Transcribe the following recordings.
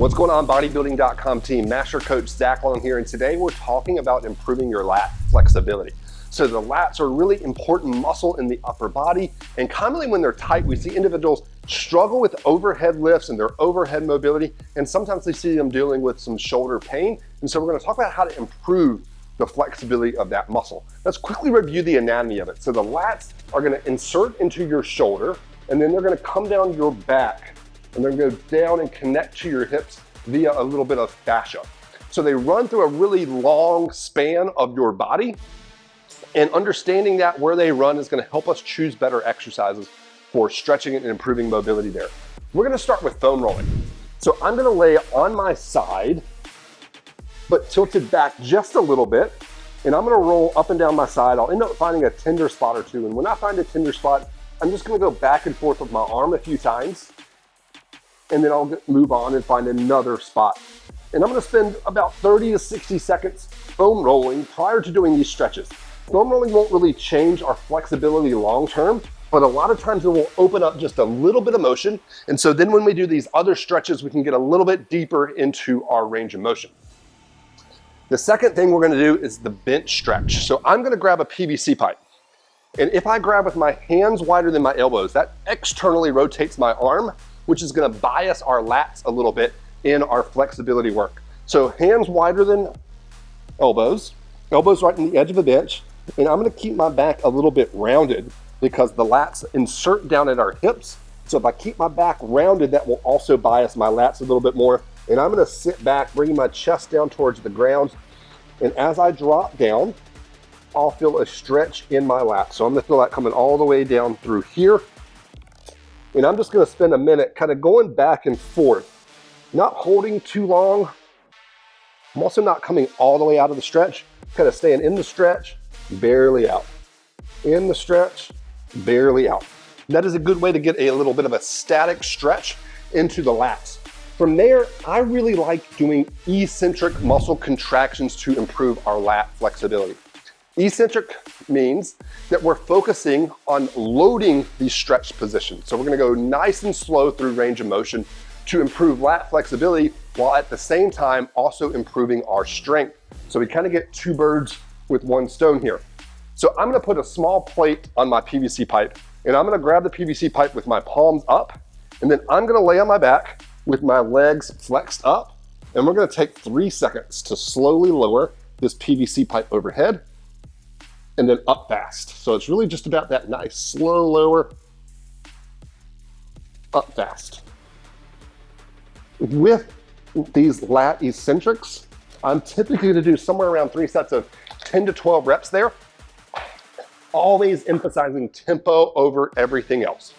What's going on, Bodybuilding.com team? Master Coach Zach Long here, and today we're talking about improving your lat flexibility. So the lats are a really important muscle in the upper body, and commonly when they're tight, we see individuals struggle with overhead lifts and their overhead mobility, and sometimes they see them dealing with some shoulder pain. And so we're going to talk about how to improve the flexibility of that muscle. Let's quickly review the anatomy of it. So the lats are going to insert into your shoulder, and then they're going to come down your back, and they're going to go down and connect to your hips via a little bit of fascia. So they run through a really long span of your body, and understanding that where they run is going to help us choose better exercises for stretching and improving mobility there. We're going to start with foam rolling. So I'm going to lay on my side, but tilted back just a little bit, and I'm going to roll up and down my side. I'll end up finding a tender spot or two, and when I find a tender spot, I'm just going to go back and forth with my arm a few times, and then I'll move on and find another spot. And I'm going to spend about 30 to 60 seconds foam rolling prior to doing these stretches. Foam rolling won't really change our flexibility long term, but a lot of times it will open up just a little bit of motion. And so then when we do these other stretches, we can get a little bit deeper into our range of motion. The second thing we're going to do is the bench stretch. So I'm going to grab a PVC pipe. And if I grab with my hands wider than my elbows, that externally rotates my arm, which is going to bias our lats a little bit in our flexibility work. So hands wider than elbows, elbows right in the edge of the bench. And I'm going to keep my back a little bit rounded because the lats insert down at our hips. So if I keep my back rounded, that will also bias my lats a little bit more. And I'm going to sit back, bringing my chest down towards the ground. And as I drop down, I'll feel a stretch in my lats. So I'm going to feel that coming all the way down through here. And I'm just going to spend a minute kind of going back and forth, not holding too long. I'm also not coming all the way out of the stretch, kind of staying in the stretch, barely out. In the stretch, barely out. That is a good way to get a little bit of a static stretch into the lats. From there, I really like doing eccentric muscle contractions to improve our lat flexibility. Eccentric means that we're focusing on loading these stretch positions. So we're going to go nice and slow through range of motion to improve lat flexibility, while at the same time also improving our strength. So we kind of get two birds with one stone here. So I'm going to put a small plate on my PVC pipe, and I'm going to grab the PVC pipe with my palms up, and then I'm going to lay on my back with my legs flexed up, and we're going to take 3 seconds to slowly lower this PVC pipe overhead and then up fast. So it's really just about that nice slow lower, up fast. With these lat eccentrics, I'm typically going to do somewhere around 3 sets of 10 to 12 reps there, always emphasizing tempo over everything else.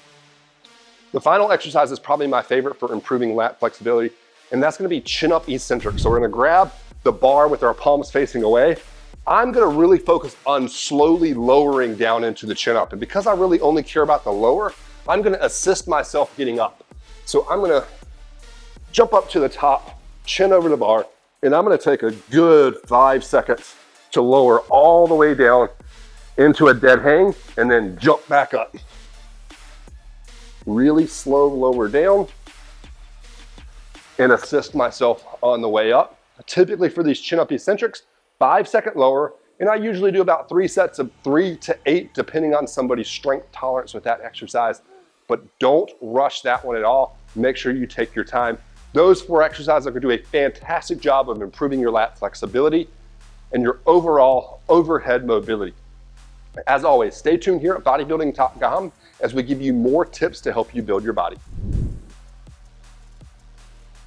The final exercise is probably my favorite for improving lat flexibility, and that's going to be chin-up eccentric. So we're going to grab the bar with our palms facing away. I'm going to really focus on slowly lowering down into the chin-up, and because I really only care about the lower, I'm going to assist myself getting up. So I'm going to jump up to the top, chin over the bar, and I'm going to take a good 5 seconds to lower all the way down into a dead hang and then jump back up. Really slow lower down and assist myself on the way up. Typically for these chin-up eccentrics, 5 second lower, and I usually do about 3 sets of 3 to 8 depending on somebody's strength tolerance with that exercise. But don't rush that one at all. Make sure you take your time. Those 4 exercises are going to do a fantastic job of improving your lat flexibility and your overall overhead mobility. As always, stay tuned here at Bodybuilding.com as we give you more tips to help you build your body.